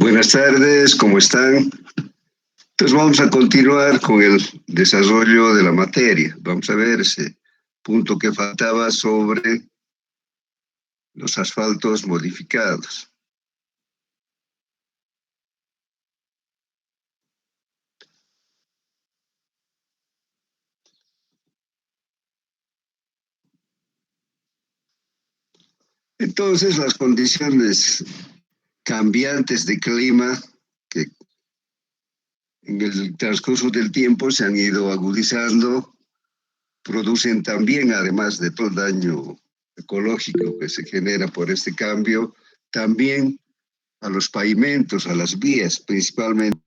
Buenas tardes, ¿cómo están? Entonces vamos a continuar con el desarrollo de la materia. Vamos a ver ese punto que faltaba sobre los asfaltos modificados. Entonces, las condiciones cambiantes de clima que en el transcurso del tiempo se han ido agudizando, producen también, además de todo el daño ecológico que se genera por este cambio, también a los pavimentos, a las vías, principalmente.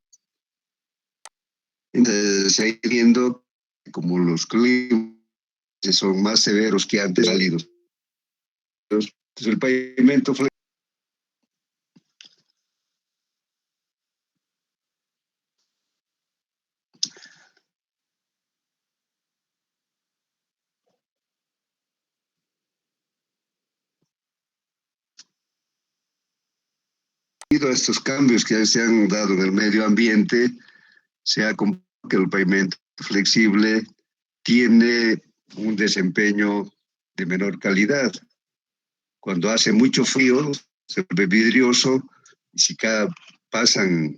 Se ha ido viendo como los climas son más severos que antes salidos. Entonces, el pavimento fue debido a estos cambios que se han dado en el medio ambiente, se ha comprobado que el pavimento flexible tiene un desempeño de menor calidad. Cuando hace mucho frío, se vuelve vidrioso y si pasan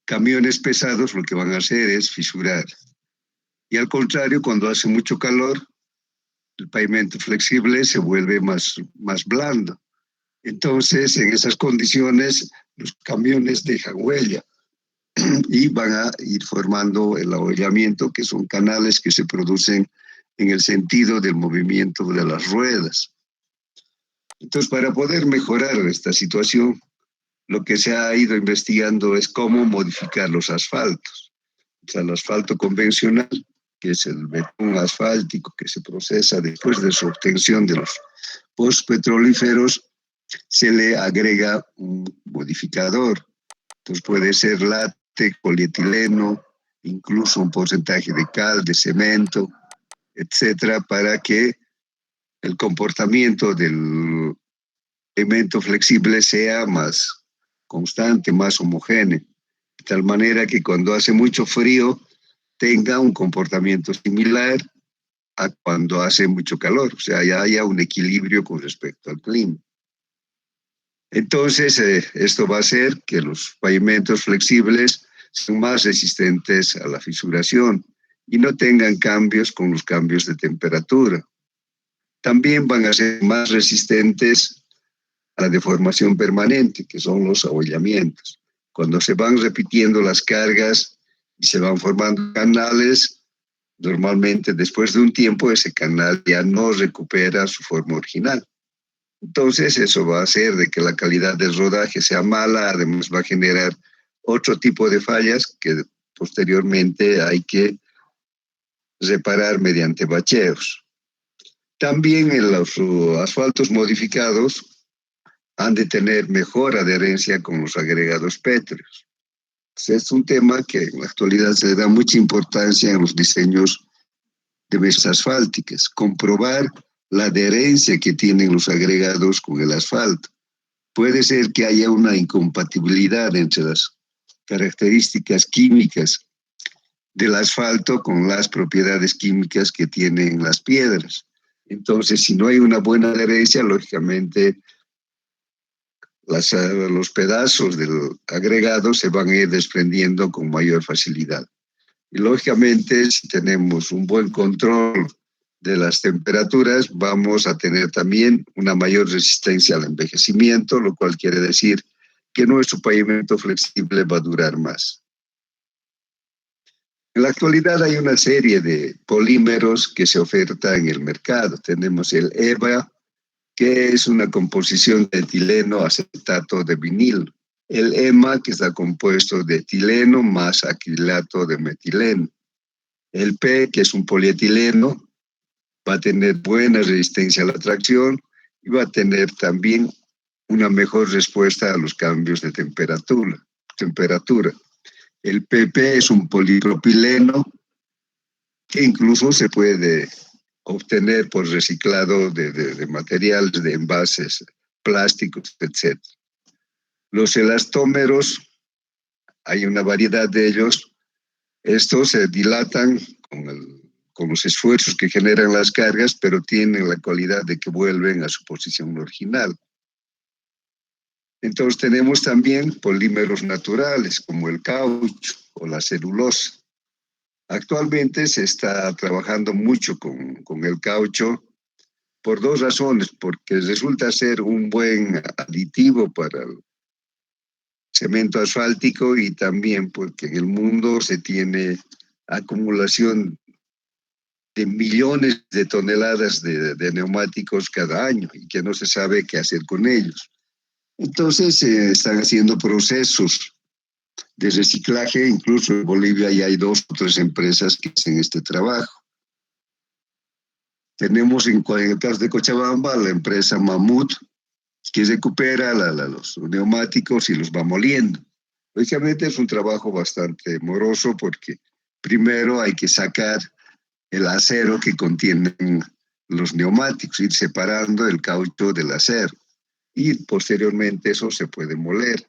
camiones pesados, lo que van a hacer es fisurar. Y al contrario, cuando hace mucho calor, el pavimento flexible se vuelve más blando. Entonces, en esas condiciones, los camiones dejan huella y van a ir formando el abollamiento, que son canales que se producen en el sentido del movimiento de las ruedas. Entonces, para poder mejorar esta situación, lo que se ha ido investigando es cómo modificar los asfaltos. O sea, el asfalto convencional, que es el betún asfáltico que se procesa después de su obtención de los pozos petrolíferos, se le agrega un modificador. Entonces puede ser látex, polietileno, incluso un porcentaje de cal, de cemento, etcétera, para que el comportamiento del elemento flexible sea más constante, más homogéneo, de tal manera que cuando hace mucho frío tenga un comportamiento similar a cuando hace mucho calor, o sea, ya haya un equilibrio con respecto al clima. Entonces, esto va a hacer que los pavimentos flexibles sean más resistentes a la fisuración y no tengan cambios con los cambios de temperatura. También van a ser más resistentes a la deformación permanente, que son los abollamientos. Cuando se van repitiendo las cargas y se van formando canales, normalmente después de un tiempo ese canal ya no recupera su forma original. Entonces eso va a hacer de que la calidad del rodaje sea mala, además va a generar otro tipo de fallas que posteriormente hay que reparar mediante bacheos. También en los asfaltos modificados han de tener mejor adherencia con los agregados pétreos. Es un tema que en la actualidad se le da mucha importancia en los diseños de mesas asfálticas, comprobar la adherencia que tienen los agregados con el asfalto. Puede ser que haya una incompatibilidad entre las características químicas del asfalto con las propiedades químicas que tienen las piedras. Entonces, si no hay una buena adherencia, lógicamente los pedazos del agregado se van a ir desprendiendo con mayor facilidad. Y lógicamente, si tenemos un buen control de las temperaturas, vamos a tener también una mayor resistencia al envejecimiento, lo cual quiere decir que nuestro pavimento flexible va a durar más. En la actualidad hay una serie de polímeros que se ofertan en el mercado. Tenemos el EVA, que es una composición de etileno acetato de vinilo. El EMA, que está compuesto de etileno más acrilato de metileno. El P, que es un polietileno, va a tener buena resistencia a la tracción y va a tener también una mejor respuesta a los cambios de temperatura. El PP es un polipropileno que incluso se puede obtener por reciclado de materiales, de envases plásticos, etc. Los elastómeros, hay una variedad de ellos. Estos se dilatan con los esfuerzos que generan las cargas, pero tienen la cualidad de que vuelven a su posición original. Entonces tenemos también polímeros naturales, como el caucho o la celulosa. Actualmente se está trabajando mucho con el caucho por dos razones, porque resulta ser un buen aditivo para el cemento asfáltico y también porque en el mundo se tiene acumulación de millones de toneladas de neumáticos cada año y que no se sabe qué hacer con ellos. Entonces están haciendo procesos de reciclaje, incluso en Bolivia ya hay 2 o 3 empresas que hacen este trabajo. Tenemos en el caso de Cochabamba la empresa Mamut, que recupera los neumáticos y los va moliendo. Lógicamente es un trabajo bastante moroso porque primero hay que sacar el acero que contienen los neumáticos, ir separando el caucho del acero y posteriormente eso se puede moler.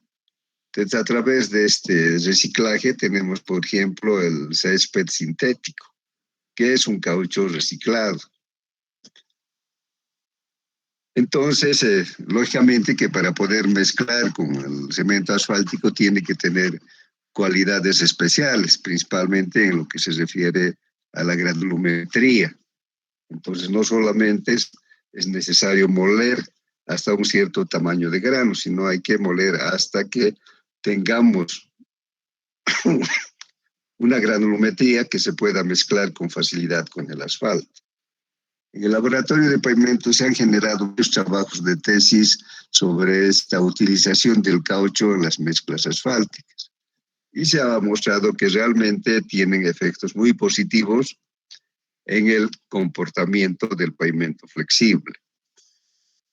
Entonces, a través de este reciclaje tenemos, por ejemplo, el césped sintético, que es un caucho reciclado. Entonces, lógicamente que para poder mezclar con el cemento asfáltico tiene que tener cualidades especiales, principalmente en lo que se refiere a la granulometría. Entonces, no solamente es necesario moler hasta un cierto tamaño de grano, sino hay que moler hasta que tengamos una granulometría que se pueda mezclar con facilidad con el asfalto. En el laboratorio de pavimento se han generado muchos trabajos de tesis sobre esta utilización del caucho en las mezclas asfálticas y se ha mostrado que realmente tienen efectos muy positivos en el comportamiento del pavimento flexible.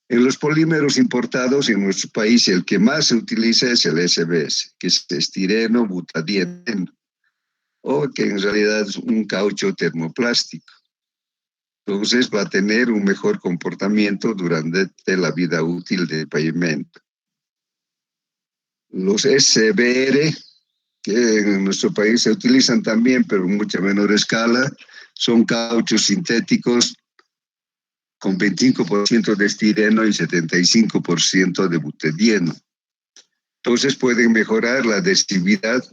En los polímeros importados en nuestro país, el que más se utiliza es el SBS, que es estireno butadieno, o que en realidad es un caucho termoplástico. Entonces va a tener un mejor comportamiento durante la vida útil del pavimento. Los SBR, que en nuestro país se utilizan también, pero en mucha menor escala, son cauchos sintéticos con 25% de estireno y 75% de butadieno. Entonces pueden mejorar la adhesividad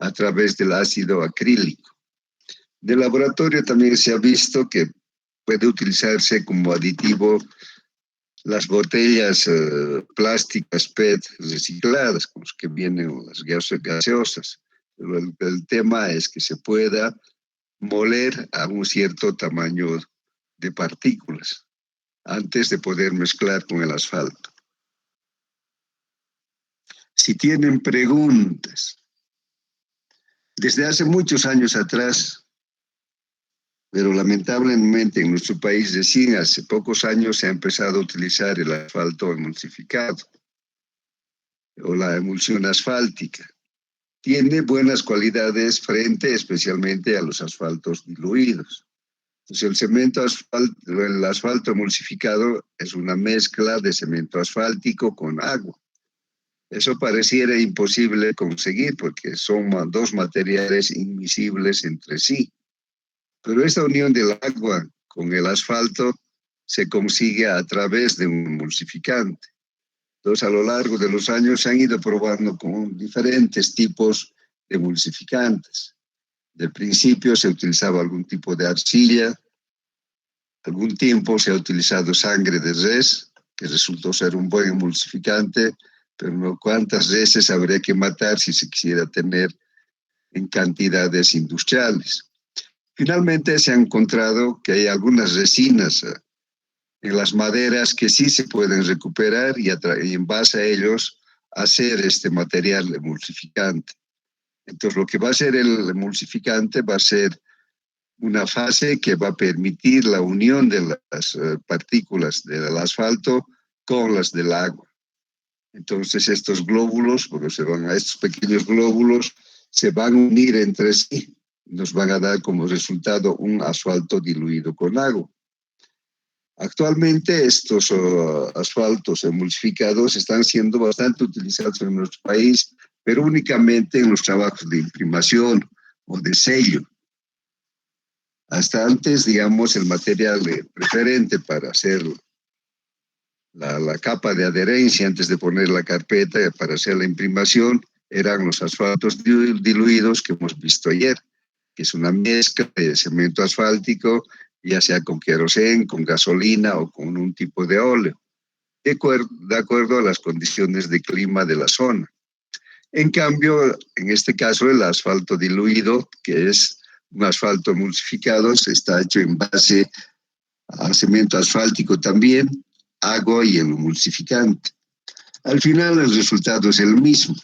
a través del ácido acrílico. De laboratorio también se ha visto que puede utilizarse como aditivo las botellas plásticas PET recicladas, con las que vienen las gaseosas. Pero el tema es que se pueda moler a un cierto tamaño de partículas antes de poder mezclar con el asfalto. Si tienen preguntas, desde hace muchos años atrás, pero lamentablemente en nuestro país recién hace pocos años se ha empezado a utilizar el asfalto emulsificado o la emulsión asfáltica. Tiene buenas cualidades frente especialmente a los asfaltos diluidos. Entonces el asfalto emulsificado es una mezcla de cemento asfáltico con agua. Eso pareciera imposible conseguir porque son dos materiales invisibles entre sí. Pero esta unión del agua con el asfalto se consigue a través de un emulsificante. Entonces, a lo largo de los años se han ido probando con diferentes tipos de emulsificantes. De principio se utilizaba algún tipo de arcilla, algún tiempo se ha utilizado sangre de res, que resultó ser un buen emulsificante, pero no cuántas reses habría que matar si se quisiera tener en cantidades industriales. Finalmente se ha encontrado que hay algunas resinas en las maderas que sí se pueden recuperar y en base a ellos hacer este material emulsificante. Entonces lo que va a hacer el emulsificante va a ser una fase que va a permitir la unión de las partículas del asfalto con las del agua. Entonces estos glóbulos, porque estos pequeños glóbulos se van a unir entre sí, nos van a dar como resultado un asfalto diluido con agua. Actualmente estos asfaltos emulsificados están siendo bastante utilizados en nuestro país, pero únicamente en los trabajos de imprimación o de sello. Hasta antes, digamos, el material preferente para hacer la capa de adherencia antes de poner la carpeta para hacer la imprimación eran los asfaltos diluidos que hemos visto ayer, que es una mezcla de cemento asfáltico, ya sea con querosén, con gasolina o con un tipo de óleo, de acuerdo a las condiciones de clima de la zona. En cambio, en este caso, el asfalto diluido, que es un asfalto emulsificado, está hecho en base a cemento asfáltico también, agua y el emulsificante. Al final, el resultado es el mismo.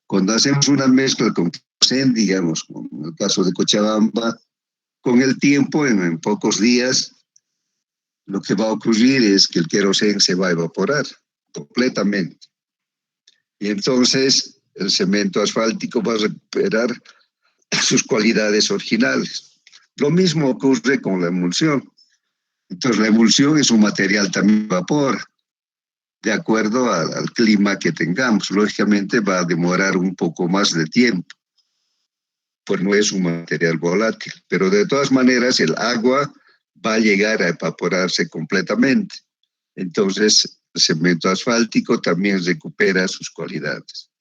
Cuando hacemos una mezcla con querosén, digamos, como en el caso de Cochabamba, con el tiempo, en pocos días, lo que va a ocurrir es que el querosén se va a evaporar completamente. Y entonces el cemento asfáltico va a recuperar sus cualidades originales. Lo mismo ocurre con la emulsión. Entonces la emulsión es un material también vapor, de acuerdo al clima que tengamos. Lógicamente va a demorar un poco más de tiempo, pues no es un material volátil, pero de todas maneras el agua va a llegar a evaporarse completamente. Entonces el cemento asfáltico también recupera sus cualidades.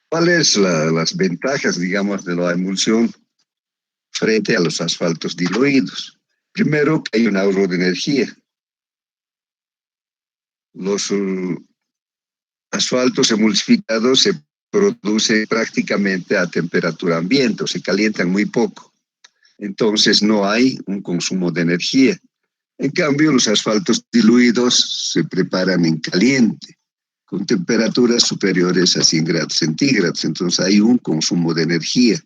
¿Cuáles son las ventajas, digamos, de la emulsión frente a los asfaltos diluidos? Primero, que hay un ahorro de energía. Los asfaltos emulsificados se producen prácticamente a temperatura ambiente, o se calientan muy poco. Entonces no hay un consumo de energía. En cambio, los asfaltos diluidos se preparan en caliente, con temperaturas superiores a 100 grados centígrados. Entonces hay un consumo de energía.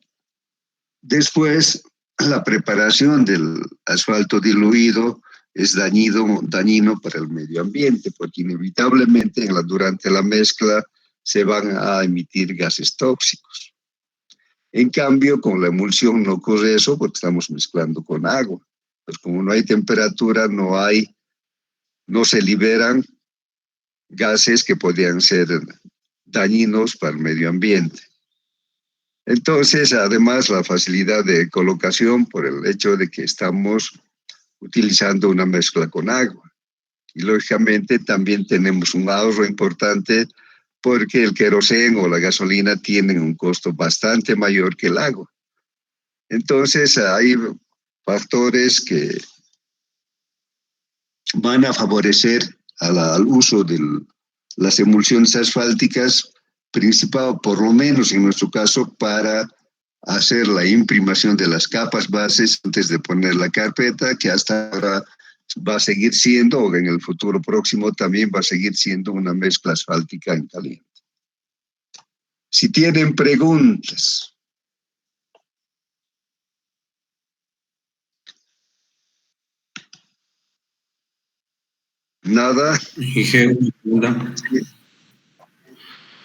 Después, la preparación del asfalto diluido es dañino para el medio ambiente, porque inevitablemente durante la mezcla se van a emitir gases tóxicos. En cambio, con la emulsión no ocurre eso porque estamos mezclando con agua. Pues como no hay temperatura, no se liberan gases que podrían ser dañinos para el medio ambiente. Entonces, además, la facilidad de colocación por el hecho de que estamos utilizando una mezcla con agua. Y lógicamente también tenemos un ahorro importante porque el querosén o la gasolina tienen un costo bastante mayor que el agua. Entonces, hay factores que van a favorecer al uso de las emulsiones asfálticas, principal, por lo menos en nuestro caso, para hacer la imprimación de las capas bases antes de poner la carpeta, que hasta ahora va a seguir siendo, o en el futuro próximo también va a seguir siendo una mezcla asfáltica en caliente. Si tienen preguntas. Nada.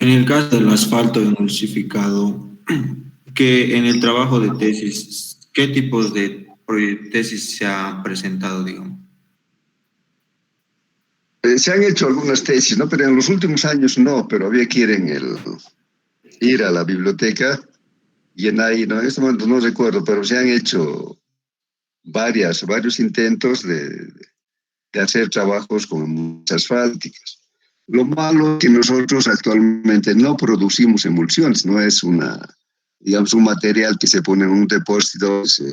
En el caso del asfalto emulsificado, que en el trabajo de tesis, ¿qué tipos de tesis se ha presentado, digamos? Se han hecho algunas tesis, ¿no? Pero en los últimos años no, pero había que ir a la biblioteca y ahí, ¿no? En este momento no recuerdo, pero se han hecho varios intentos de hacer trabajos con asfálticas. Lo malo es que nosotros actualmente no producimos emulsiones, no es digamos, un material que se pone en un depósito, se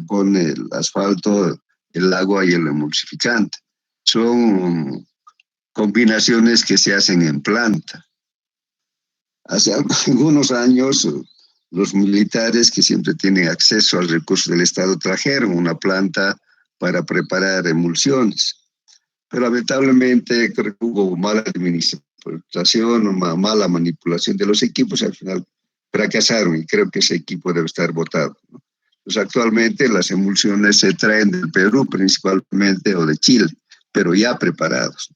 pone el asfalto, el agua y el emulsificante. Son combinaciones que se hacen en planta. Hace algunos años, los militares que siempre tienen acceso al recurso del Estado trajeron una planta para preparar emulsiones. Pero lamentablemente creo que hubo mala administración, mala manipulación de los equipos, y al final fracasaron y creo que ese equipo debe estar botado, ¿no? Pues actualmente las emulsiones se traen del Perú principalmente o de Chile, pero ya preparados.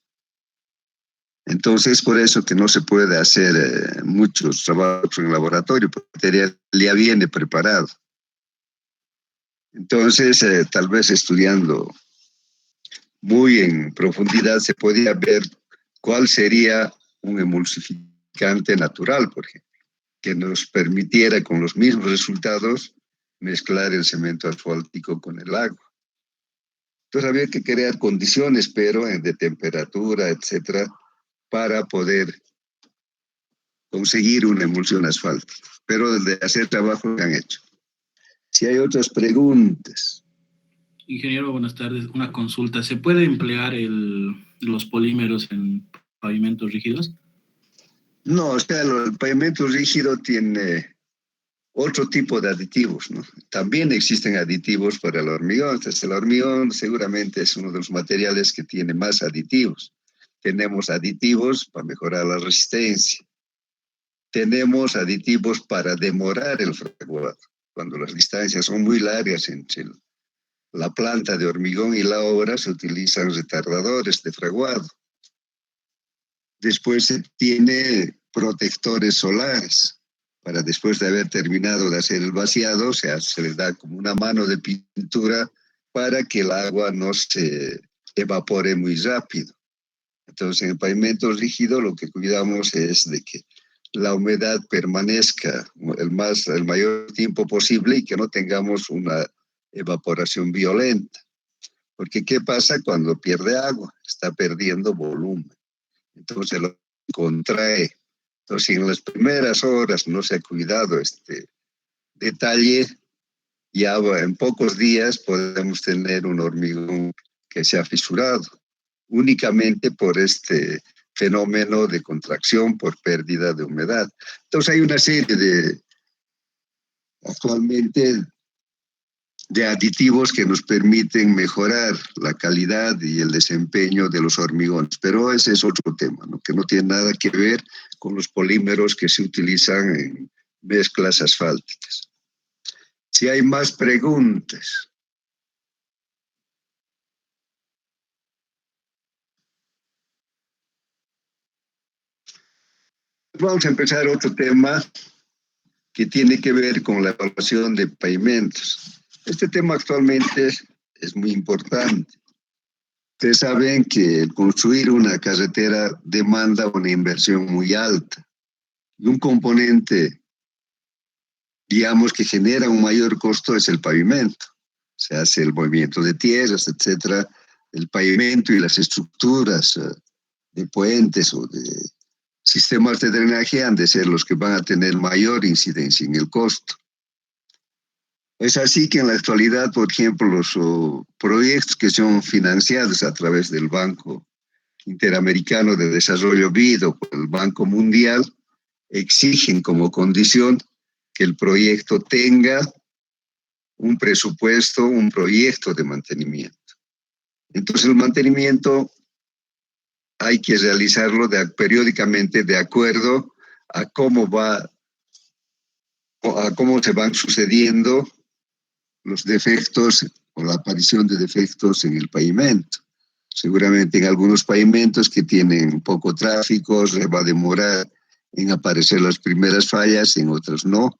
Entonces, por eso que no se puede hacer muchos trabajos en laboratorio, porque el material ya viene preparado. Entonces, tal vez estudiando muy en profundidad se podía ver cuál sería un emulsificante natural, por ejemplo, que nos permitiera con los mismos resultados mezclar el cemento asfáltico con el agua. Entonces había que crear condiciones, pero de temperatura, etcétera, para poder conseguir una emulsión asfáltica. Pero desde hacer trabajo que han hecho. Si hay otras preguntas. Ingeniero, buenas tardes. Una consulta. ¿Se puede emplear los polímeros en pavimentos rígidos? No, o sea, el pavimento rígido tiene otro tipo de aditivos, ¿no? También existen aditivos para el hormigón. Entonces, el hormigón seguramente es uno de los materiales que tiene más aditivos. Tenemos aditivos para mejorar la resistencia. Tenemos aditivos para demorar el fraguado. Cuando las distancias son muy largas entre la planta de hormigón y la obra, se utilizan retardadores de fraguado. Después se tiene protectores solares. Para después de haber terminado de hacer el vaciado, se les da como una mano de pintura para que el agua no se evapore muy rápido. Entonces, en el pavimento rígido lo que cuidamos es de que la humedad permanezca el mayor tiempo posible y que no tengamos una evaporación violenta. Porque ¿qué pasa cuando pierde agua? Está perdiendo volumen. Entonces lo contrae. Entonces, si en las primeras horas no se ha cuidado este detalle, ya en pocos días podemos tener un hormigón que se ha fisurado, únicamente por este fenómeno de contracción por pérdida de humedad. Entonces hay una serie actualmente de aditivos que nos permiten mejorar la calidad y el desempeño de los hormigones. Pero ese es otro tema, ¿no? Que no tiene nada que ver con los polímeros que se utilizan en mezclas asfálticas. Si hay más preguntas. Vamos a empezar otro tema que tiene que ver con la evaluación de pavimentos. Este tema actualmente es muy importante. Ustedes saben que construir una carretera demanda una inversión muy alta. Y un componente, digamos, que genera un mayor costo es el pavimento. Se hace el movimiento de tierras, etcétera. El pavimento y las estructuras de puentes o de sistemas de drenaje han de ser los que van a tener mayor incidencia en el costo. Es así que en la actualidad, por ejemplo, los proyectos que son financiados a través del Banco Interamericano de Desarrollo BID o el Banco Mundial exigen como condición que el proyecto tenga un presupuesto, un proyecto de mantenimiento. Entonces el mantenimiento hay que realizarlo periódicamente de acuerdo a cómo se van sucediendo los defectos o la aparición de defectos en el pavimento. Seguramente en algunos pavimentos que tienen poco tráfico se va a demorar en aparecer las primeras fallas, en otros no.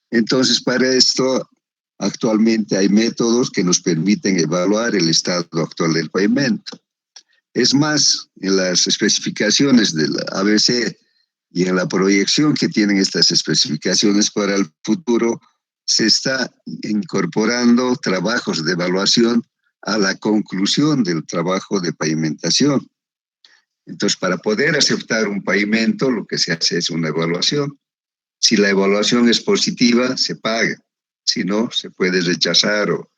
Entonces, para esto, actualmente hay métodos que nos permiten evaluar el estado actual del pavimento. Es más, en las especificaciones de la ABC y en la proyección que tienen estas especificaciones para el futuro, se está incorporando trabajos de evaluación a la conclusión del trabajo de pavimentación. Entonces, para poder aceptar un pavimento, lo que se hace es una evaluación. Si la evaluación es positiva, se paga. Si no, se puede rechazar o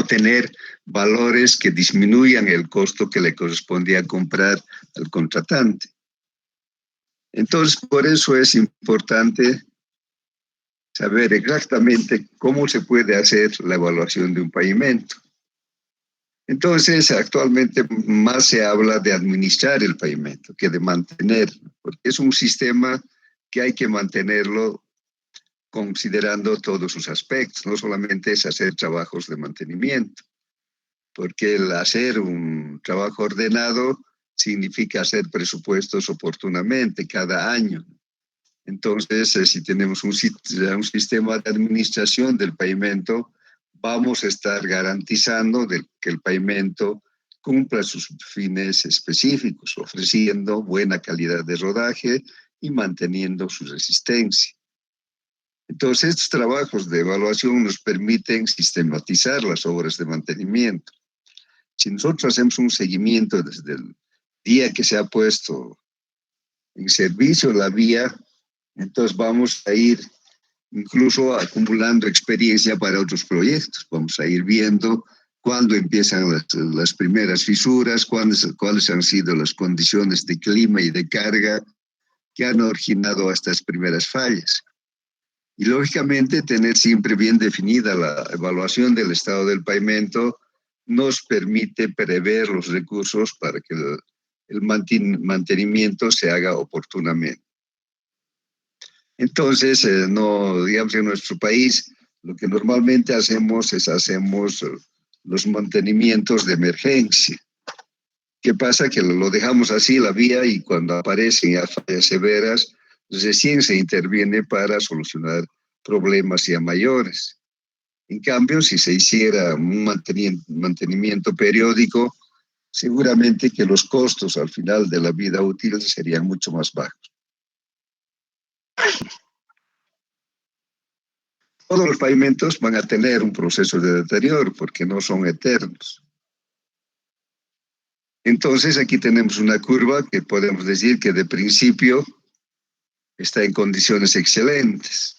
tener valores que disminuyan el costo que le correspondía comprar al contratante. Entonces, por eso es importante saber exactamente cómo se puede hacer la evaluación de un pavimento. Entonces, actualmente más se habla de administrar el pavimento que de mantenerlo, porque es un sistema que hay que mantenerlo considerando todos sus aspectos, no solamente es hacer trabajos de mantenimiento, porque el hacer un trabajo ordenado significa hacer presupuestos oportunamente cada año. Entonces, si tenemos un sistema de administración del pavimento, vamos a estar garantizando que el pavimento cumpla sus fines específicos, ofreciendo buena calidad de rodaje y manteniendo su resistencia. Entonces, estos trabajos de evaluación nos permiten sistematizar las obras de mantenimiento. Si nosotros hacemos un seguimiento desde el día que se ha puesto en servicio la vía, entonces vamos a ir incluso acumulando experiencia para otros proyectos. Vamos a ir viendo cuándo empiezan las primeras fisuras, cuáles han sido las condiciones de clima y de carga que han originado a estas primeras fallas. Y lógicamente tener siempre bien definida la evaluación del estado del pavimento nos permite prever los recursos para que el mantenimiento se haga oportunamente. Entonces, digamos, en nuestro país, lo que normalmente hacemos los mantenimientos de emergencia. ¿Qué pasa? Que lo dejamos así la vía y cuando aparecen ya fallas severas, recién se interviene para solucionar problemas ya mayores. En cambio, si se hiciera un mantenimiento periódico, seguramente que los costos al final de la vida útil serían mucho más bajos. Todos los pavimentos van a tener un proceso de deterioro porque no son eternos. Entonces aquí tenemos una curva que podemos decir que de principio está en condiciones excelentes.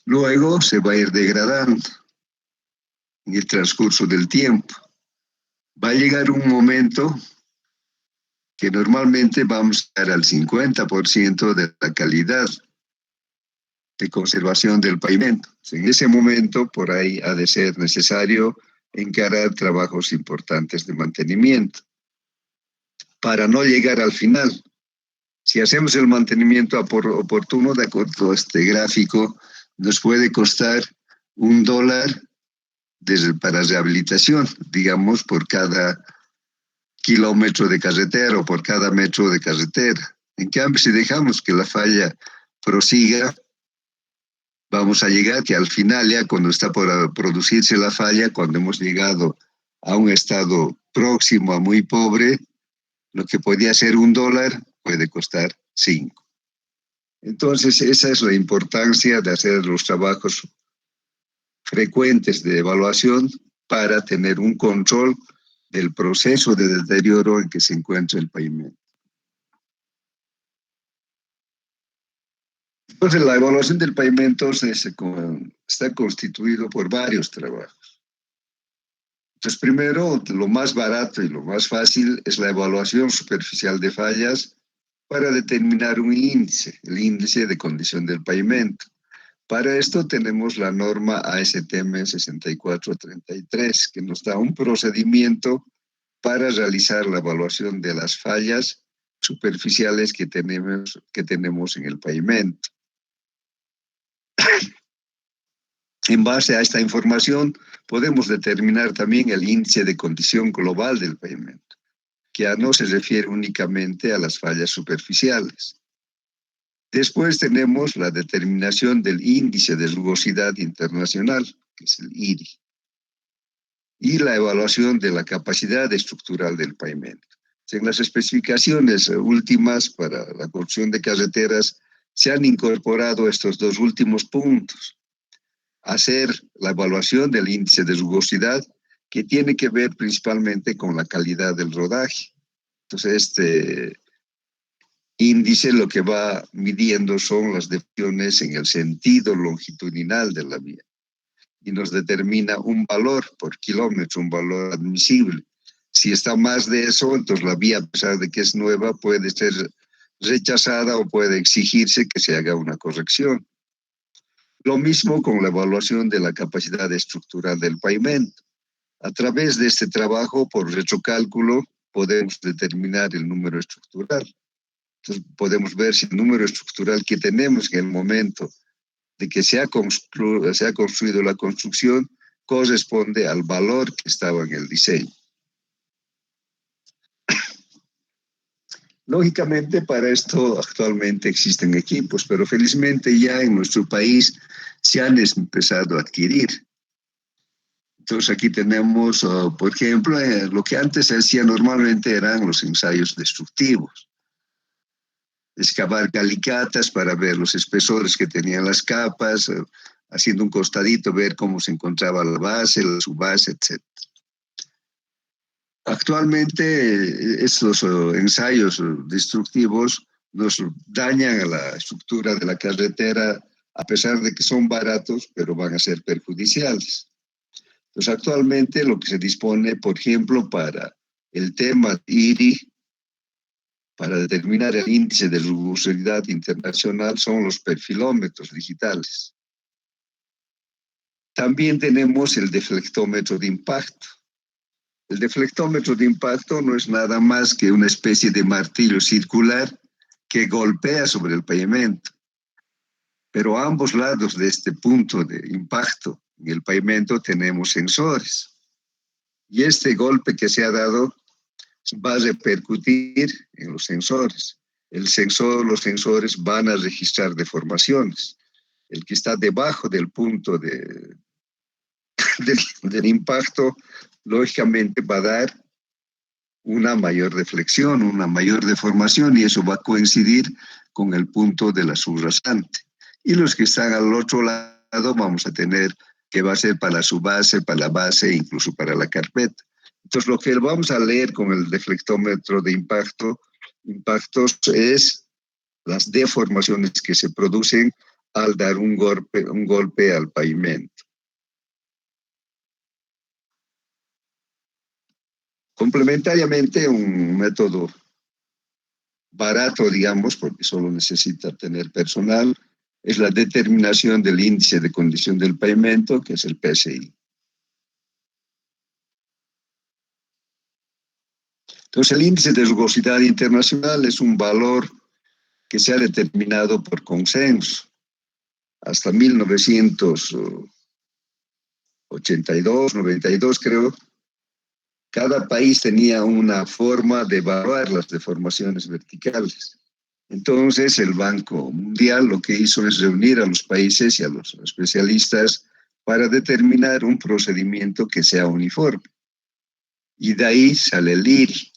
Luego se va a ir degradando en el transcurso del tiempo. Va a llegar un momento que normalmente vamos a llegar al 50% de la calidad de conservación del pavimento. En ese momento, por ahí ha de ser necesario encarar trabajos importantes de mantenimiento. Para no llegar al final, si hacemos el mantenimiento oportuno, de acuerdo a este gráfico, nos puede costar $1 para rehabilitación, digamos, por cada kilómetro de carretera o por cada metro de carretera. En cambio, si dejamos que la falla prosiga, vamos a llegar que al final, ya cuando está por producirse la falla, cuando hemos llegado a un estado próximo a muy pobre, lo que podía ser $1 puede costar 5. Entonces, esa es la importancia de hacer los trabajos frecuentes de evaluación para tener un control del proceso de deterioro en que se encuentra el pavimento. Entonces, la evaluación del pavimento está constituido por varios trabajos. Entonces, primero, lo más barato y lo más fácil es la evaluación superficial de fallas para determinar un índice, el índice de condición del pavimento. Para esto tenemos la norma ASTM 6433, que nos da un procedimiento para realizar la evaluación de las fallas superficiales que tenemos en el pavimento. En base a esta información, podemos determinar también el índice de condición global del pavimento, que ya no se refiere únicamente a las fallas superficiales. Después tenemos la determinación del índice de rugosidad internacional, que es el IRI, y la evaluación de la capacidad estructural del pavimento. En las especificaciones últimas para la construcción de carreteras se han incorporado estos dos últimos puntos. Hacer la evaluación del índice de rugosidad, que tiene que ver principalmente con la calidad del rodaje. Entonces, este índice lo que va midiendo son las deformaciones en el sentido longitudinal de la vía y nos determina un valor por kilómetro, un valor admisible. Si está más de eso, entonces la vía, a pesar de que es nueva, puede ser rechazada o puede exigirse que se haga una corrección. Lo mismo con la evaluación de la capacidad estructural del pavimento. A través de este trabajo, por retrocálculo, podemos determinar el número estructural. Entonces, podemos ver si el número estructural que tenemos en el momento de que se ha construido la construcción corresponde al valor que estaba en el diseño. Lógicamente, para esto actualmente existen equipos, pero felizmente ya en nuestro país se han empezado a adquirir. Entonces aquí tenemos, por ejemplo, lo que antes se hacía normalmente eran los ensayos destructivos. Excavar calicatas para ver los espesores que tenían las capas, haciendo un costadito, ver cómo se encontraba la base, la subbase, etc. Actualmente estos ensayos destructivos nos dañan a la estructura de la carretera, a pesar de que son baratos, pero van a ser perjudiciales. Entonces, actualmente lo que se dispone, por ejemplo, para el tema IRI, para determinar el índice de rugosidad internacional, son los perfilómetros digitales. También tenemos el deflectómetro de impacto. El deflectómetro de impacto no es nada más que una especie de martillo circular que golpea sobre el pavimento. Pero a ambos lados de este punto de impacto en el pavimento tenemos sensores. Y este golpe que se ha dado va a repercutir en los sensores. Los sensores van a registrar deformaciones. El que está debajo del punto del impacto, lógicamente va a dar una mayor deflexión, una mayor deformación, y eso va a coincidir con el punto de la subrasante. Y los que están al otro lado vamos a tener que va a ser para su base, para la base, incluso para la carpeta. Entonces, lo que vamos a leer con el deflectómetro de impactos es las deformaciones que se producen al dar un golpe al pavimento. Complementariamente, un método barato, digamos, porque solo necesita tener personal, es la determinación del índice de condición del pavimento, que es el PSI. Entonces, el índice de rugosidad internacional es un valor que se ha determinado por consenso. Hasta 1982, 92 creo, cada país tenía una forma de evaluar las deformaciones verticales. Entonces, el Banco Mundial lo que hizo es reunir a los países y a los especialistas para determinar un procedimiento que sea uniforme. Y de ahí sale el IRI.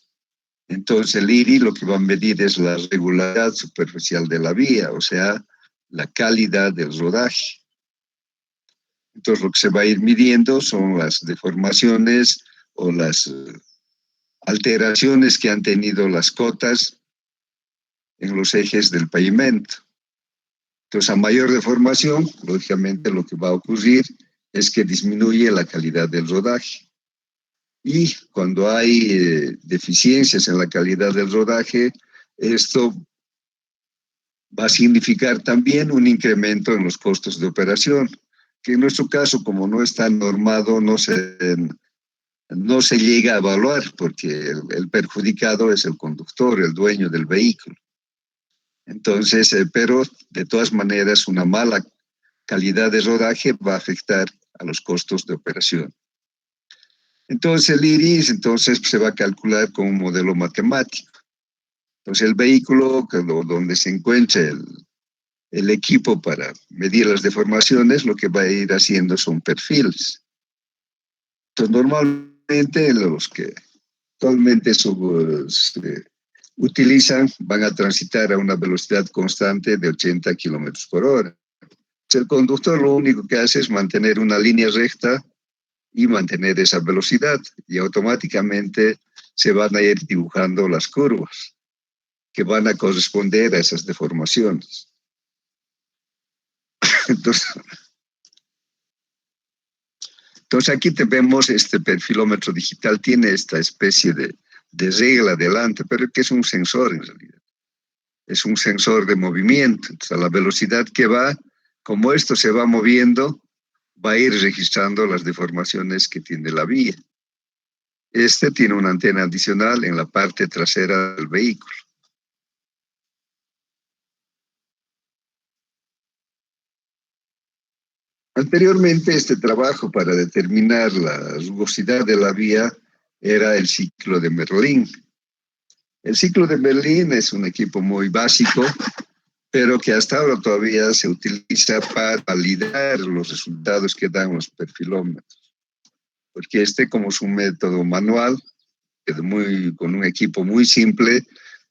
Entonces, el IRI lo que va a medir es la regularidad superficial de la vía, o sea, la calidad del rodaje. Entonces, lo que se va a ir midiendo son las deformaciones o las alteraciones que han tenido las cotas en los ejes del pavimento. Entonces, a mayor deformación, lógicamente lo que va a ocurrir es que disminuye la calidad del rodaje. Y cuando hay deficiencias en la calidad del rodaje, esto va a significar también un incremento en los costos de operación, que en nuestro caso, como no está normado, no se llega a evaluar, porque el perjudicado es el conductor, el dueño del vehículo. Entonces, pero de todas maneras, una mala calidad de rodaje va a afectar a los costos de operación. Entonces, el IRIS se va a calcular con un modelo matemático. Entonces, el vehículo donde se encuentra el equipo para medir las deformaciones, lo que va a ir haciendo son perfiles. Entonces, normalmente los que actualmente utilizan van a transitar a una velocidad constante de 80 kilómetros por hora. El conductor lo único que hace es mantener una línea recta y mantener esa velocidad, y automáticamente se van a ir dibujando las curvas que van a corresponder a esas deformaciones. Entonces aquí vemos este perfilómetro digital, tiene esta especie de regla delante, pero que es un sensor en realidad. Es un sensor de movimiento. Entonces, a la velocidad que va, como esto se va moviendo, va a ir registrando las deformaciones que tiene la vía. Este tiene una antena adicional en la parte trasera del vehículo. Anteriormente, este trabajo para determinar la rugosidad de la vía era el ciclo de Merlin. El ciclo de Berlín es un equipo muy básico, pero que hasta ahora todavía se utiliza para validar los resultados que dan los perfilómetros, porque como es un método manual, con un equipo muy simple,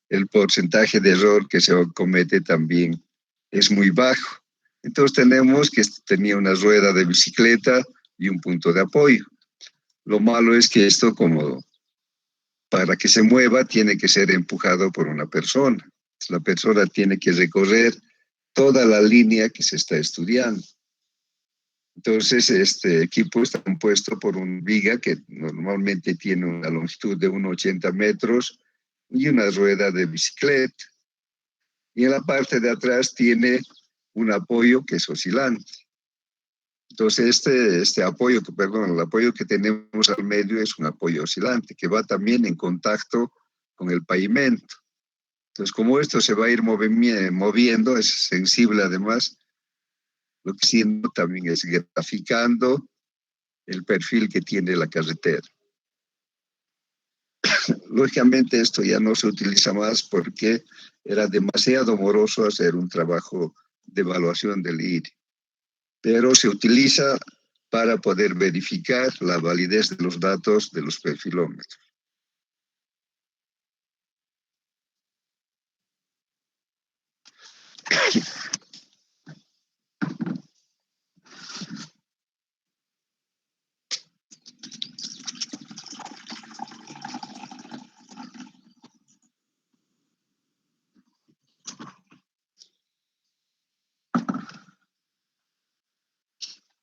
el porcentaje de error que se comete también es muy bajo. Entonces tenemos que tenía una rueda de bicicleta y un punto de apoyo. Lo malo es que esto, como para que se mueva, tiene que ser empujado por una persona. La persona tiene que recorrer toda la línea que se está estudiando. Entonces, este equipo está compuesto por un viga que normalmente tiene una longitud de 1,80 metros y una rueda de bicicleta. Y en la parte de atrás tiene un apoyo que es oscilante. Entonces, el apoyo que tenemos al medio es un apoyo oscilante que va también en contacto con el pavimento. Entonces, como esto se va a ir moviendo, es sensible además, lo que siento también es graficando el perfil que tiene la carretera. Lógicamente esto ya no se utiliza más porque era demasiado moroso hacer un trabajo de evaluación del IRI, pero se utiliza para poder verificar la validez de los datos de los perfilómetros.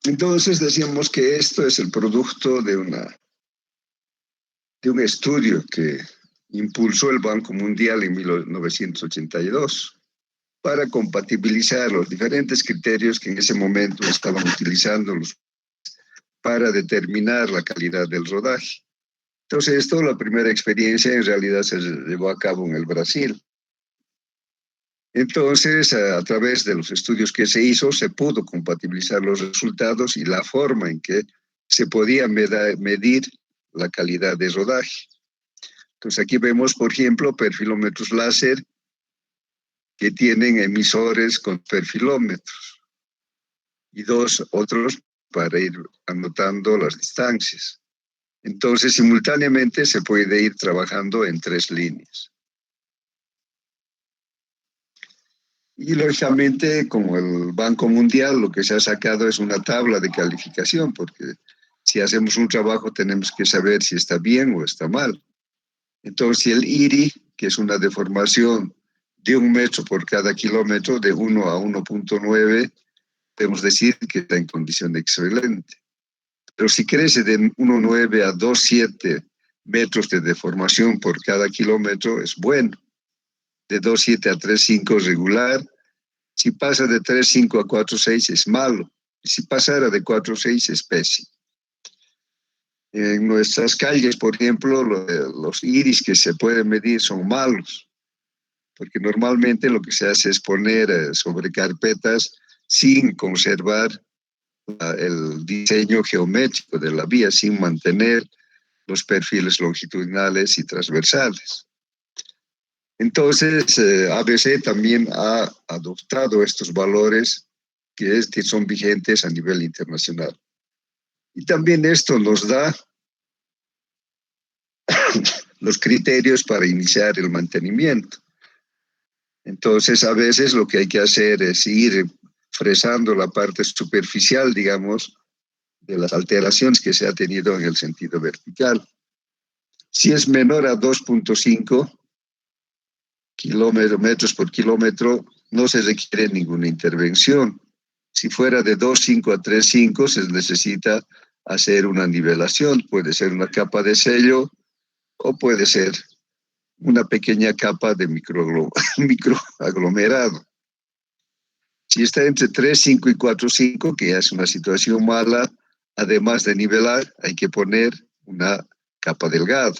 Entonces decíamos que esto es el producto de un estudio que impulsó el Banco Mundial en 1982 para compatibilizar los diferentes criterios que en ese momento estaban utilizando para determinar la calidad del rodaje. Entonces, la primera experiencia en realidad se llevó a cabo en el Brasil. Entonces, a través de los estudios que se hizo, se pudo compatibilizar los resultados y la forma en que se podía medir la calidad de rodaje. Entonces, aquí vemos, por ejemplo, perfilómetros láser que tienen emisores con perfilómetros y dos otros para ir anotando las distancias. Entonces, simultáneamente se puede ir trabajando en 3 líneas. Y lógicamente, como el Banco Mundial, lo que se ha sacado es una tabla de calificación, porque si hacemos un trabajo tenemos que saber si está bien o está mal. Entonces, el IRI, que es una deformación de 1 metro por cada kilómetro, de 1 a 1,9, podemos decir que está en condición excelente. Pero si crece de 1,9 a 2,7 metros de deformación por cada kilómetro, es bueno. De 2,7 a 3,5 regular. Si pasa de 3,5 a 4,6 es malo. Y si pasara de 4,6 es pésimo. En nuestras calles, por ejemplo, los iris que se pueden medir son malos, porque normalmente lo que se hace es poner sobre carpetas sin conservar el diseño geométrico de la vía, sin mantener los perfiles longitudinales y transversales. Entonces, ABC también ha adoptado estos valores que son vigentes a nivel internacional. Y también esto nos da los criterios para iniciar el mantenimiento. Entonces, a veces lo que hay que hacer es ir fresando la parte superficial, digamos, de las alteraciones que se ha tenido en el sentido vertical. Si es menor a 2,5 metros por kilómetro, no se requiere ninguna intervención. Si fuera de 2,5 a 3,5, se necesita hacer una nivelación. Puede ser una capa de sello o puede ser una pequeña capa de microaglomerado. Si está entre 3,5 y 4,5, que ya es una situación mala, además de nivelar, hay que poner una capa delgada.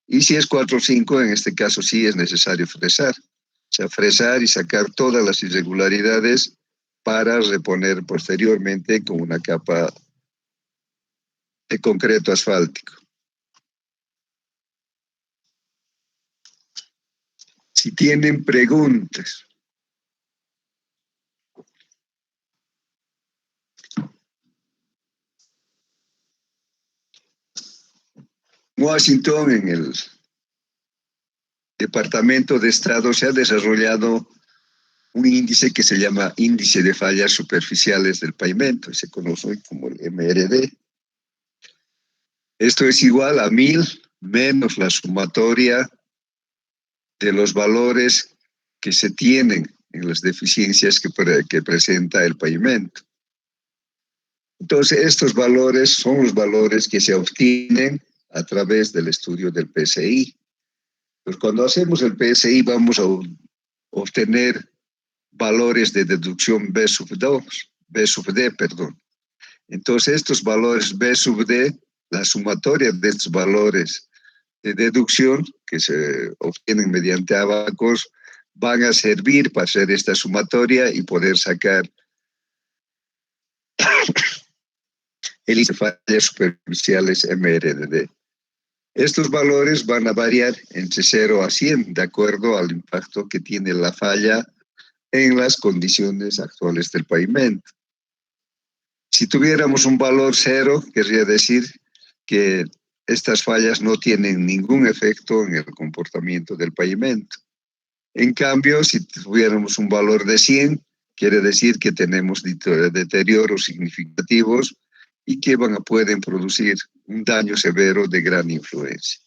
Y si es 4,5, en este caso sí es necesario fresar. O sea, fresar y sacar todas las irregularidades para reponer posteriormente con una capa de concreto asfáltico. Si tienen preguntas. Washington, en el Departamento de Estado, se ha desarrollado un índice que se llama Índice de Fallas Superficiales del Pavimento, se conoce como el MRD. Esto es igual a 1000 menos la sumatoria de los valores que se tienen en las deficiencias que presenta el pavimento. Entonces, estos valores son los valores que se obtienen a través del estudio del PSI. Pues cuando hacemos el PSI vamos a obtener valores de deducción B sub D, perdón. Entonces, estos valores B sub D, la sumatoria de estos valores de deducción que se obtienen mediante abacos, van a servir para hacer esta sumatoria y poder sacar el índice de fallas superficiales MRD. Estos valores van a variar entre 0 a 100 de acuerdo al impacto que tiene la falla en las condiciones actuales del pavimento. Si tuviéramos un valor 0, querría decir que estas fallas no tienen ningún efecto en el comportamiento del pavimento. En cambio, si tuviéramos un valor de 100, quiere decir que tenemos deterioros significativos y que pueden producir un daño severo de gran influencia.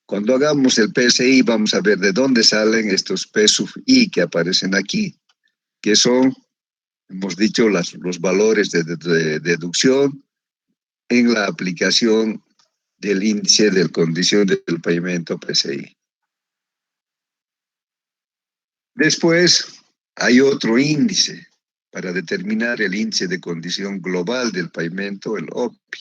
Cuando hagamos el PSI, vamos a ver de dónde salen estos P sub I que aparecen aquí, que son, hemos dicho, los valores de deducción en la aplicación del índice de condición del pavimento PSI. Después hay otro índice para determinar el índice de condición global del pavimento, el OPI.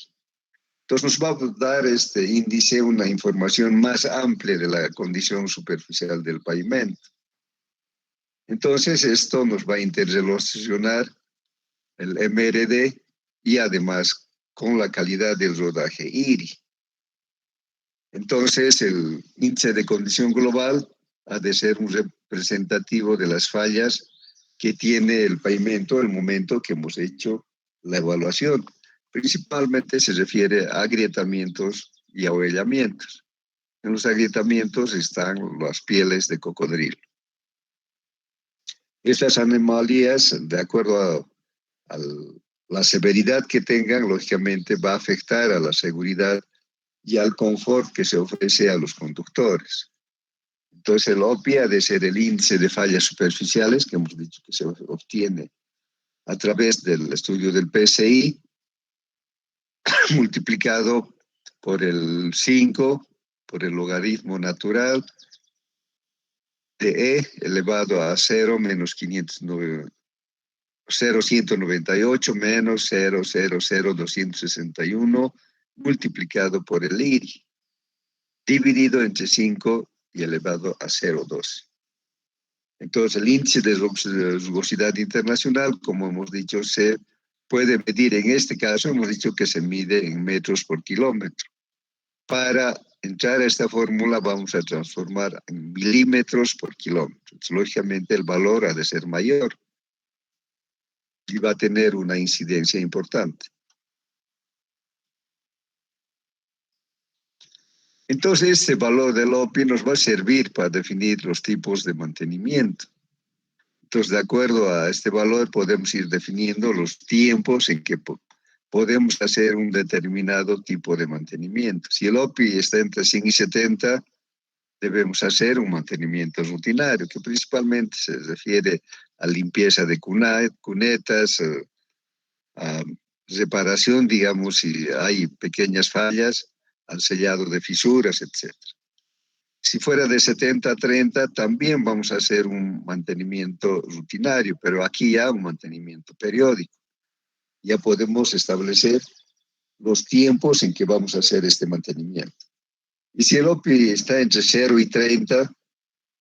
Entonces nos va a dar este índice una información más amplia de la condición superficial del pavimento. Entonces esto nos va a interrelacionar el MRD y además con la calidad del rodaje IRI. Entonces el índice de condición global ha de ser un representativo de las fallas que tiene el pavimento en el momento que hemos hecho la evaluación. Principalmente se refiere a agrietamientos y ahogamientos. En los agrietamientos están las pieles de cocodrilo. Estas anomalías, de acuerdo a la severidad que tengan, lógicamente va a afectar a la seguridad y al confort que se ofrece a los conductores. Entonces el OPI ha de ser el índice de fallas superficiales, que hemos dicho que se obtiene a través del estudio del PSI, multiplicado por el 5, por el logaritmo natural de E elevado a 0 menos 0,198 menos 0,00261 multiplicado por el IRI, dividido entre 5 y elevado a 0,2. Entonces el índice de rugosidad internacional, como hemos dicho, se puede medir, en este caso hemos dicho que se mide en metros por kilómetro. Para entrar a esta fórmula vamos a transformar en milímetros por kilómetro. Entonces, lógicamente el valor ha de ser mayor y va a tener una incidencia importante. Entonces este valor del OPI nos va a servir para definir los tipos de mantenimiento. Entonces, de acuerdo a este valor podemos ir definiendo los tiempos en que podemos hacer un determinado tipo de mantenimiento. Si el OPI está entre 100 y 70, debemos hacer un mantenimiento rutinario, que principalmente se refiere a limpieza de cunetas, a reparación, digamos, si hay pequeñas fallas, al sellado de fisuras, etc. Si fuera de 70 a 30, también vamos a hacer un mantenimiento rutinario, pero aquí ya un mantenimiento periódico. Ya podemos establecer los tiempos en que vamos a hacer este mantenimiento. Y si el OPI está entre 0 y 30,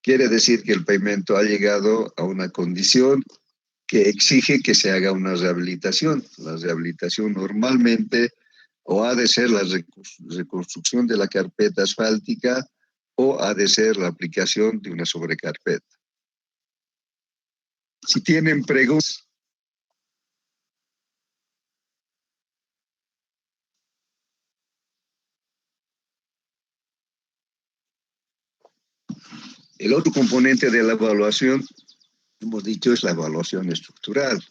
quiere decir que el pavimento ha llegado a una condición que exige que se haga una rehabilitación. La rehabilitación normalmente o ha de ser la reconstrucción de la carpeta asfáltica o ha de ser la aplicación de una sobrecarpeta. Si tienen preguntas. El otro componente de la evaluación, hemos dicho, es la evaluación estructural.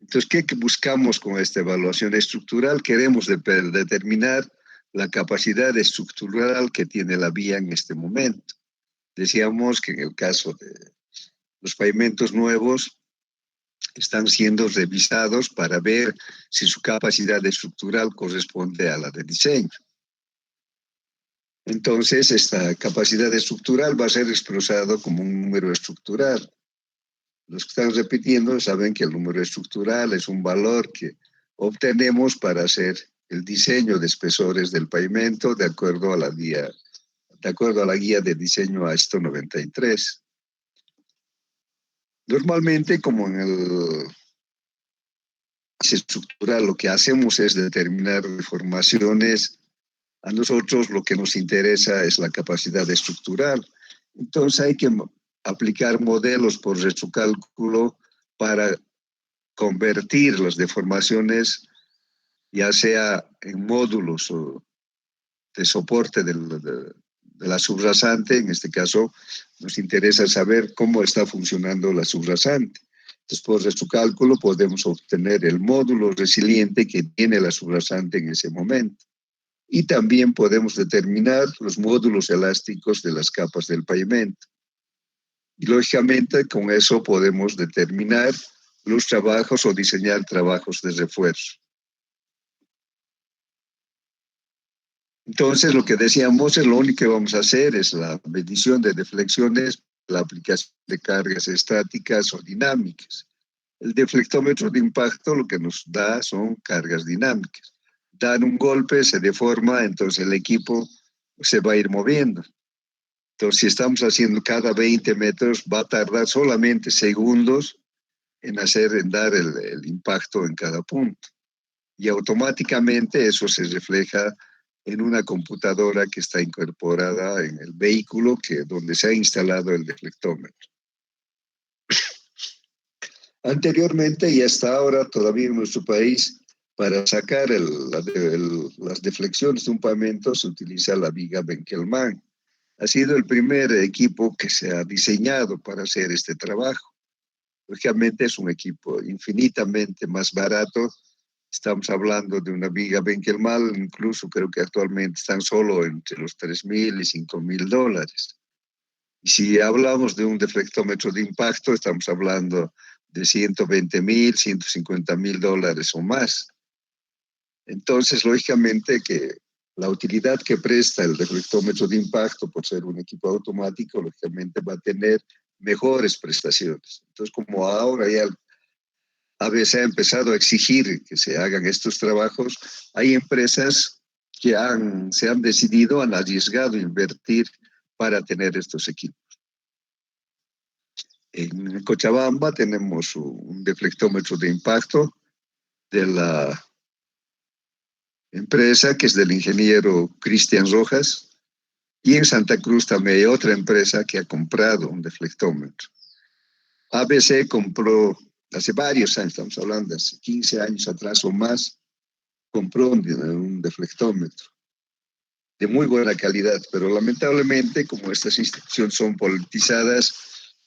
Entonces, ¿qué buscamos con esta evaluación estructural? Queremos determinar la capacidad estructural que tiene la vía en este momento. Decíamos que en el caso de los pavimentos nuevos están siendo revisados para ver si su capacidad estructural corresponde a la de diseño. Entonces, esta capacidad estructural va a ser expresado como un número estructural. Los que están repitiendo saben que el número estructural es un valor que obtenemos para hacer el diseño de espesores del pavimento de acuerdo a la guía de diseño AESTO 93. Normalmente, como en el estructural, lo que hacemos es determinar deformaciones. A nosotros lo que nos interesa es la capacidad estructural. Entonces hay que aplicar modelos por retrocálculo para convertir las deformaciones, ya sea en módulos o de soporte de la subrasante. En este caso nos interesa saber cómo está funcionando la subrasante. Después de su cálculo podemos obtener el módulo resiliente que tiene la subrasante en ese momento. Y también podemos determinar los módulos elásticos de las capas del pavimento. Y lógicamente con eso podemos determinar los trabajos o diseñar trabajos de refuerzo. Entonces lo que decíamos es lo único que vamos a hacer es la medición de deflexiones, la aplicación de cargas estáticas o dinámicas. El deflectómetro de impacto lo que nos da son cargas dinámicas. Dan un golpe, se deforma, entonces el equipo se va a ir moviendo. Entonces, si estamos haciendo cada 20 metros, va a tardar solamente segundos en dar el impacto en cada punto. Y automáticamente eso se refleja en una computadora que está incorporada en el vehículo donde se ha instalado el deflectómetro. Anteriormente y hasta ahora, todavía en nuestro país, para sacar las deflexiones de un pavimento se utiliza la viga Benkelman. Ha sido el primer equipo que se ha diseñado para hacer este trabajo. Lógicamente es un equipo infinitamente más barato. Estamos hablando de una viga Benkelman, incluso creo que actualmente están solo entre los $3,000 y $5,000. Y si hablamos de un deflectómetro de impacto, estamos hablando de $120,000, $150,000 o más. Entonces, lógicamente que la utilidad que presta el deflectómetro de impacto por ser un equipo automático, lógicamente va a tener mejores prestaciones. Entonces, como ahora ya ABC ha empezado a exigir que se hagan estos trabajos, hay empresas que se han decidido, han arriesgado a invertir para tener estos equipos. En Cochabamba tenemos un deflectómetro de impacto de la empresa que es del ingeniero Cristian Rojas, y en Santa Cruz también hay otra empresa que ha comprado un deflectómetro. ABC compró hace varios años, estamos hablando de hace 15 años atrás o más, compró un deflectómetro de muy buena calidad, pero lamentablemente como estas instituciones son politizadas,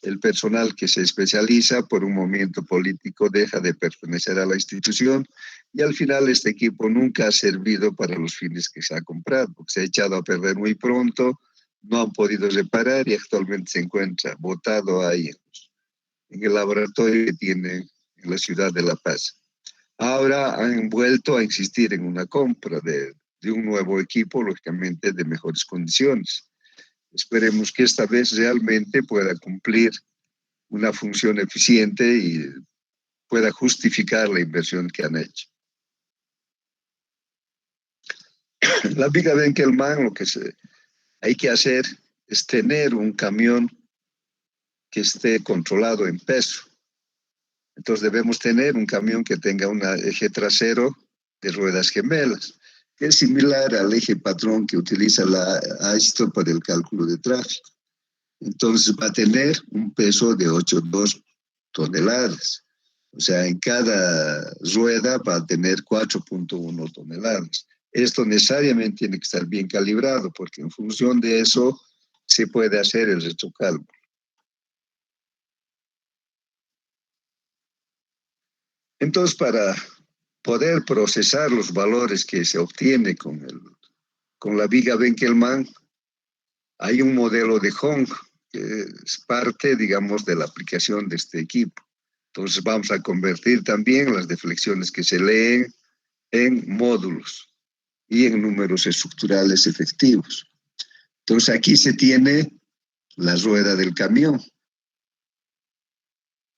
el personal que se especializa por un movimiento político deja de pertenecer a la institución y al final este equipo nunca ha servido para los fines que se ha comprado, porque se ha echado a perder muy pronto, no han podido reparar y actualmente se encuentra botado ahí en el laboratorio que tiene en la ciudad de La Paz. Ahora han vuelto a insistir en una compra de un nuevo equipo, lógicamente de mejores condiciones. Esperemos que esta vez realmente pueda cumplir una función eficiente y pueda justificar la inversión que han hecho. La viga Benkelman, lo que hay que hacer es tener un camión que esté controlado en peso. Entonces debemos tener un camión que tenga un eje trasero de ruedas gemelas. que es similar al eje patrón que utiliza la AISTO para el cálculo de tráfico. Entonces va a tener un peso de 8,2 toneladas. O sea, en cada rueda va a tener 4,1 toneladas. Esto necesariamente tiene que estar bien calibrado, porque en función de eso se puede hacer el retrocálculo. Entonces, para poder procesar los valores que se obtiene con la viga Benkelman, hay un modelo de Hong que es parte, digamos, de la aplicación de este equipo. Entonces vamos a convertir también las deflexiones que se leen en módulos y en números estructurales efectivos. Entonces aquí se tiene la rueda del camión.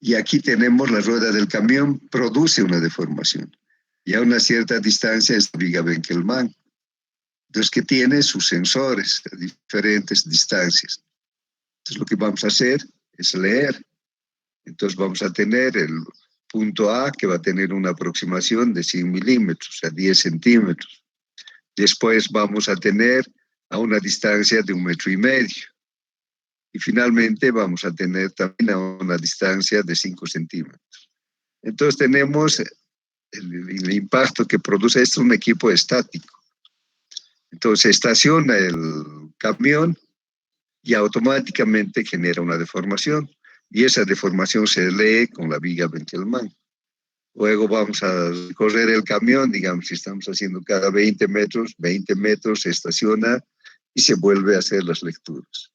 Y aquí tenemos la rueda del camión, produce una deformación. Y a una cierta distancia es la viga Benkelman. Entonces, que tiene sus sensores a diferentes distancias. Entonces, lo que vamos a hacer es leer. Entonces, vamos a tener el punto A, que va a tener una aproximación de 100 milímetros, o sea, 10 centímetros. Después vamos a tener a una distancia de 1,5 metros. Y finalmente vamos a tener también a una distancia de 5 centímetros. Entonces, tenemos el impacto que produce esto, un equipo estático. Entonces, se estaciona el camión y automáticamente genera una deformación. Y esa deformación se lee con la viga Benkelman. Luego vamos a correr el camión, digamos, si estamos haciendo cada 20 metros se estaciona y se vuelve a hacer las lecturas.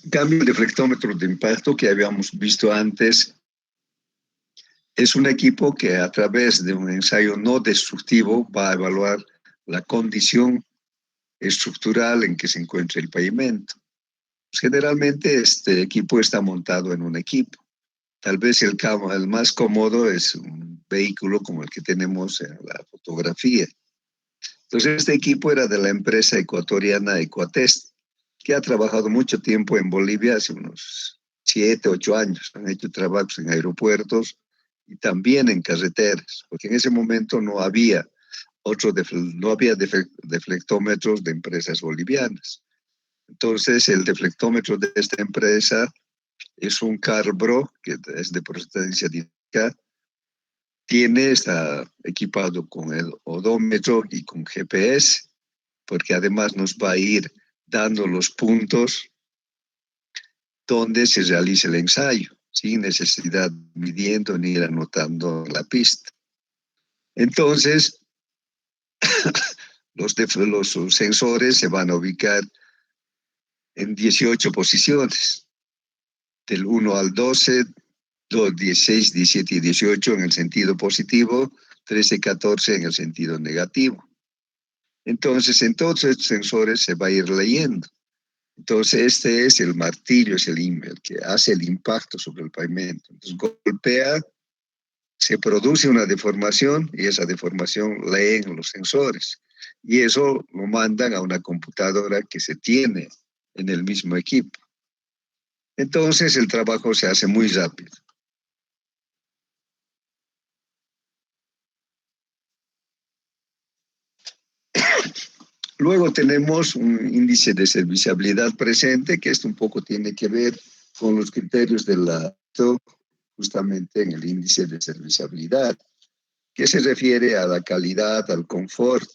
En cambio, el deflectómetro de impacto que habíamos visto antes es un equipo que a través de un ensayo no destructivo va a evaluar la condición estructural en que se encuentra el pavimento. Pues generalmente este equipo está montado en un equipo. Tal vez el más cómodo es un vehículo como el que tenemos en la fotografía. Entonces este equipo era de la empresa ecuatoriana Ecuatest, que ha trabajado mucho tiempo en Bolivia, hace unos 7, 8 años. Han hecho trabajos en aeropuertos y también en carreteras, porque en ese momento no había deflectómetros de empresas bolivianas. Entonces, el deflectómetro de esta empresa es un Carbro, que es de procedencia directa, está equipado con el odómetro y con GPS, porque además nos va a ir dando los puntos donde se realiza el ensayo, sin necesidad de midiendo ni ir anotando la pista. Entonces, los sensores se van a ubicar en 18 posiciones, del 1 al 12, 16, 17 y 18 en el sentido positivo, 13 y 14 en el sentido negativo. Entonces, en todos estos sensores se va a ir leyendo. Entonces, este es el martillo, es el que hace el impacto sobre el pavimento. Entonces, golpea, se produce una deformación y esa deformación leen los sensores. Y eso lo mandan a una computadora que se tiene en el mismo equipo. Entonces, el trabajo se hace muy rápido. Luego tenemos un índice de serviciabilidad presente, que esto un poco tiene que ver con los criterios de justamente en el índice de serviciabilidad, que se refiere a la calidad, al confort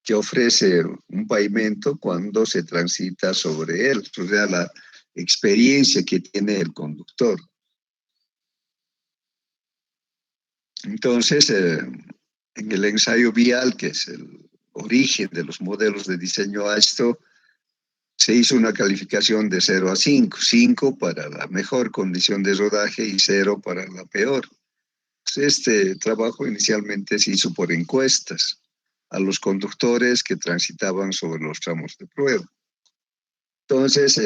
que ofrece un pavimento cuando se transita sobre él, o sea, la experiencia que tiene el conductor. Entonces, en el ensayo vial, que es el origen de los modelos de diseño AISTO, se hizo una calificación de 0 a 5, 5 para la mejor condición de rodaje y 0 para la peor. Este trabajo inicialmente se hizo por encuestas a los conductores que transitaban sobre los tramos de prueba. Entonces,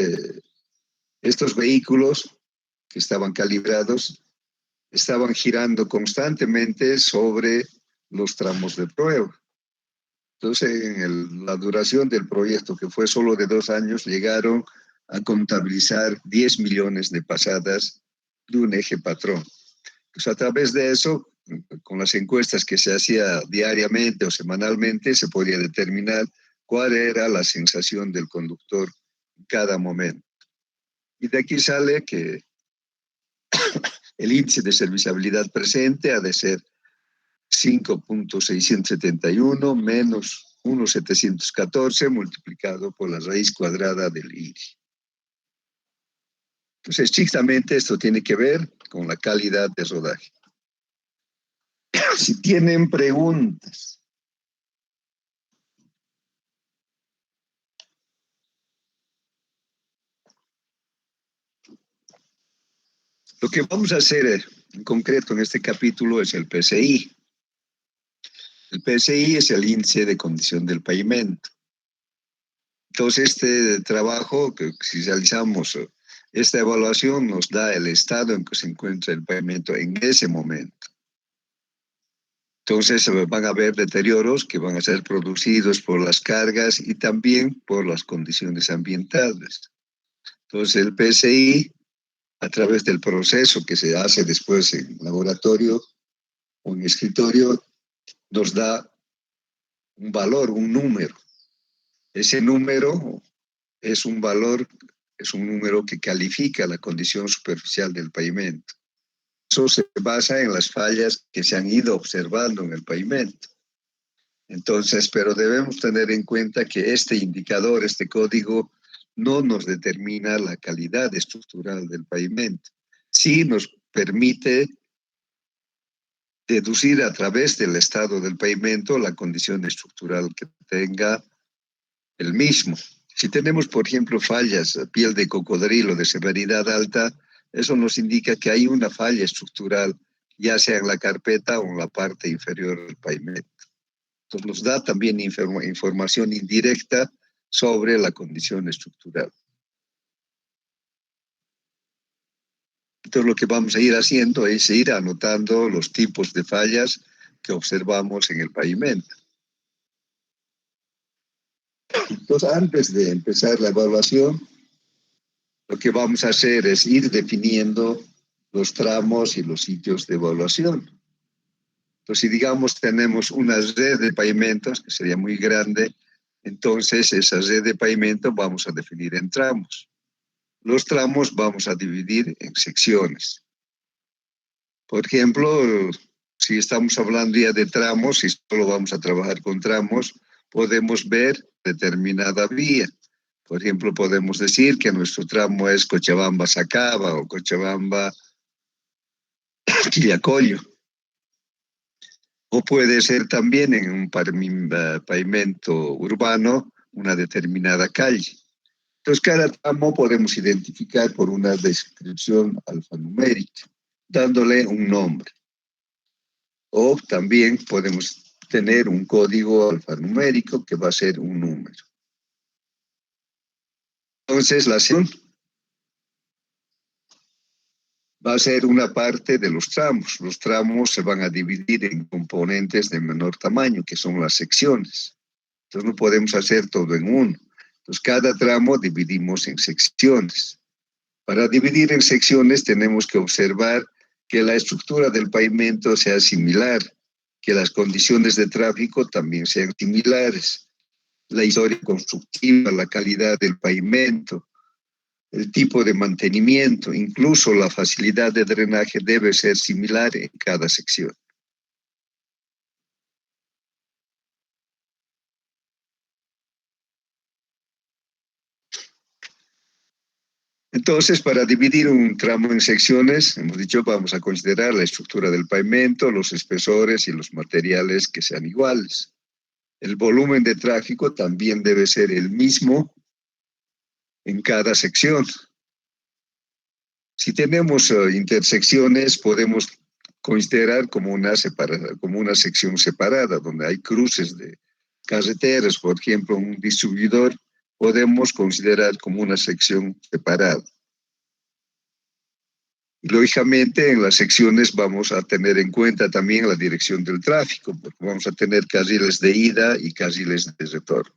estos vehículos que estaban calibrados estaban girando constantemente sobre los tramos de prueba. Entonces, en la duración del proyecto, que fue solo de 2 años, llegaron a contabilizar 10 millones de pasadas de un eje patrón. Pues a través de eso, con las encuestas que se hacía diariamente o semanalmente, se podía determinar cuál era la sensación del conductor en cada momento. Y de aquí sale que el índice de serviciabilidad presente ha de ser 5.671 menos 1.714 multiplicado por la raíz cuadrada del IRI. Entonces, estrictamente esto tiene que ver con la calidad de rodaje. Si tienen preguntas. Lo que vamos a hacer en concreto en este capítulo es el PCI. El PCI es el índice de condición del pavimento. Entonces, este trabajo, que si realizamos esta evaluación, nos da el estado en que se encuentra el pavimento en ese momento. Entonces, van a haber deterioros que van a ser producidos por las cargas y también por las condiciones ambientales. Entonces, el PCI, a través del proceso que se hace después en laboratorio o en escritorio, nos da un valor, un número. Ese número es un valor, es un número que califica la condición superficial del pavimento. Eso se basa en las fallas que se han ido observando en el pavimento. Entonces, pero debemos tener en cuenta que este indicador, este código, no nos determina la calidad estructural del pavimento. Sí nos permite deducir a través del estado del pavimento la condición estructural que tenga el mismo. Si tenemos, por ejemplo, fallas, piel de cocodrilo de severidad alta, eso nos indica que hay una falla estructural, ya sea en la carpeta o en la parte inferior del pavimento. Entonces nos da también información indirecta sobre la condición estructural. Entonces lo que vamos a ir haciendo es ir anotando los tipos de fallas que observamos en el pavimento. Entonces, antes de empezar la evaluación, lo que vamos a hacer es ir definiendo los tramos y los sitios de evaluación. Entonces, si digamos tenemos una red de pavimentos, que sería muy grande, entonces esa red de pavimento vamos a definir en tramos. Los tramos vamos a dividir en secciones. Por ejemplo, si estamos hablando ya de tramos y solo vamos a trabajar con tramos, podemos ver determinada vía. Por ejemplo, podemos decir que nuestro tramo es Cochabamba-Sacaba o Cochabamba-Quillacollo. O puede ser también en un pavimento urbano una determinada calle. Entonces, cada tramo podemos identificar por una descripción alfanumérica, dándole un nombre. O también podemos tener un código alfanumérico que va a ser un número. Entonces, la sección va a ser una parte de los tramos. Los tramos se van a dividir en componentes de menor tamaño, que son las secciones. Entonces, no podemos hacer todo en uno. Entonces, cada tramo dividimos en secciones. Para dividir en secciones tenemos que observar que la estructura del pavimento sea similar, que las condiciones de tráfico también sean similares, la historia constructiva, la calidad del pavimento, el tipo de mantenimiento, incluso la facilidad de drenaje debe ser similar en cada sección. Entonces, para dividir un tramo en secciones, hemos dicho, vamos a considerar la estructura del pavimento, los espesores y los materiales que sean iguales. El volumen de tráfico también debe ser el mismo en cada sección. Si tenemos intersecciones, podemos considerar como una sección separada, donde hay cruces de carreteras, por ejemplo, un distribuidor, podemos considerar como una sección separada. Y lógicamente, en las secciones vamos a tener en cuenta también la dirección del tráfico, porque vamos a tener carriles de ida y carriles de retorno.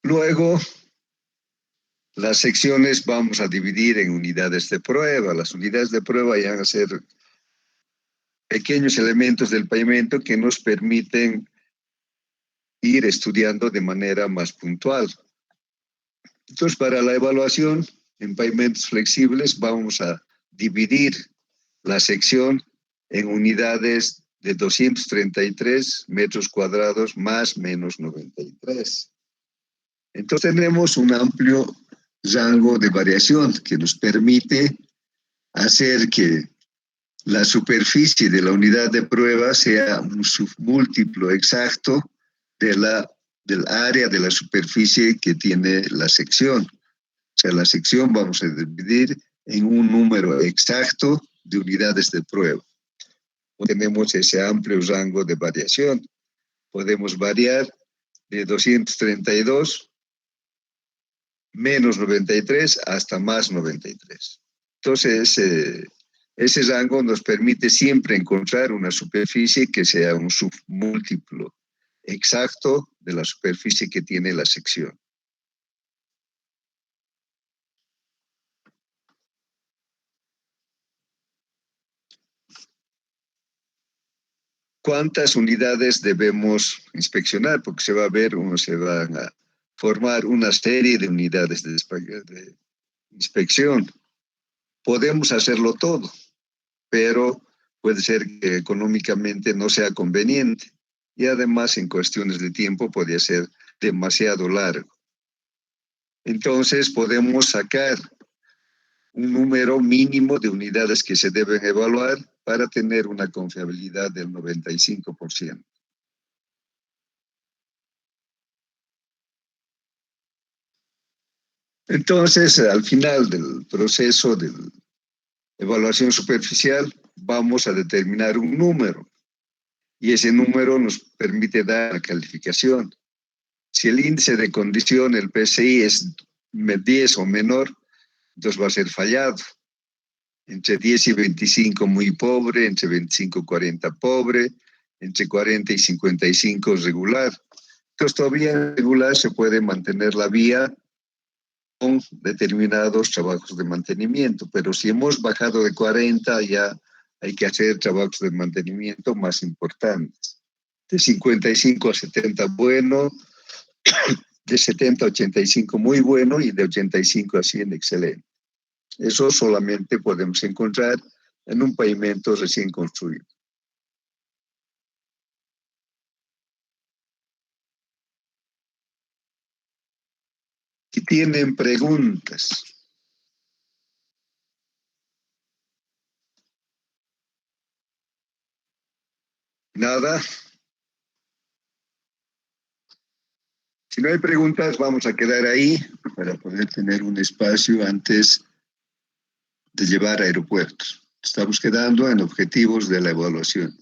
Luego, las secciones vamos a dividir en unidades de prueba. Las unidades de prueba van a ser pequeños elementos del pavimento que nos permiten ir estudiando de manera más puntual. Entonces, para la evaluación en pavimentos flexibles vamos a dividir la sección en unidades de 233 metros cuadrados más menos 93. Entonces tenemos un amplio rango de variación que nos permite hacer que la superficie de la unidad de prueba sea un submúltiplo exacto del área de la superficie que tiene la sección. O sea, la sección vamos a dividir en un número exacto de unidades de prueba. Tenemos ese amplio rango de variación. Podemos variar de 232 menos 93 hasta más 93. Entonces, ese rango nos permite siempre encontrar una superficie que sea un submúltiplo exacto de la superficie que tiene la sección. ¿Cuántas unidades debemos inspeccionar? Porque se van a formar una serie de unidades de inspección. Podemos hacerlo todo, pero puede ser que económicamente no sea conveniente. Y además, en cuestiones de tiempo, podría ser demasiado largo. Entonces, podemos sacar un número mínimo de unidades que se deben evaluar para tener una confiabilidad del 95%. Entonces, al final del proceso de evaluación superficial, vamos a determinar un número y ese número nos permite dar la calificación. Si el índice de condición, el PSI, es 10 o menor, entonces va a ser fallado. Entre 10 y 25 muy pobre, entre 25 y 40 pobre, entre 40 y 55 regular. Entonces todavía en regular se puede mantener la vía con determinados trabajos de mantenimiento, pero si hemos bajado de 40 ya hay que hacer trabajos de mantenimiento más importantes. De 55 a 70 bueno, de 70 a 85 muy bueno y de 85 a 100 excelente. Eso solamente podemos encontrar en un pavimento recién construido. Si tienen preguntas. Nada. Si no hay preguntas, vamos a quedar ahí para poder tener un espacio antes de llevar a aeropuertos. Estamos quedando en objetivos de la evaluación.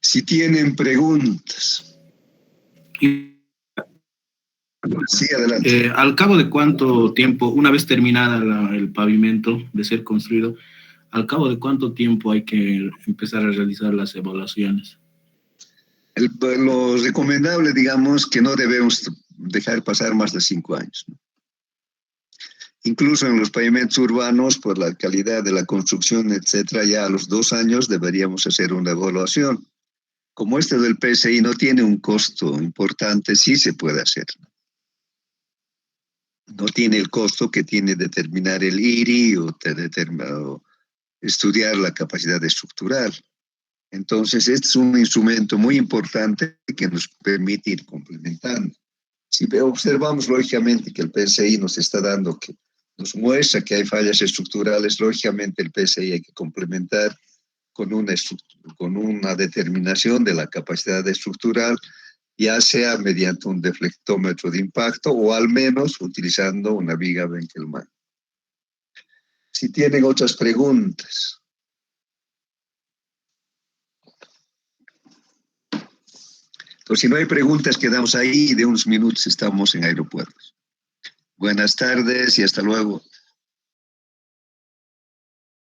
Si tienen preguntas. Sí, adelante. ¿Al cabo de cuánto tiempo, una vez terminada el pavimento de ser construido, al cabo de cuánto tiempo hay que empezar a realizar las evaluaciones? Lo recomendable, digamos, que no debemos dejar pasar más de 5 años, ¿no? Incluso en los pavimentos urbanos, por la calidad de la construcción, etcétera, ya a los 2 años deberíamos hacer una evaluación. Como este del PSI no tiene un costo importante, sí se puede hacer. No tiene el costo que tiene determinar el IRI o estudiar la capacidad estructural. Entonces, este es un instrumento muy importante que nos permite ir complementando. Si observamos, lógicamente, que el PSI nos está dando, que nos muestra que hay fallas estructurales, lógicamente el PSI hay que complementar con una determinación de la capacidad estructural, ya sea mediante un deflectómetro de impacto o al menos utilizando una viga Benkelman. Si tienen otras preguntas. Entonces, si no hay preguntas, quedamos ahí y de unos minutos estamos en aeropuertos. Buenas tardes y hasta luego.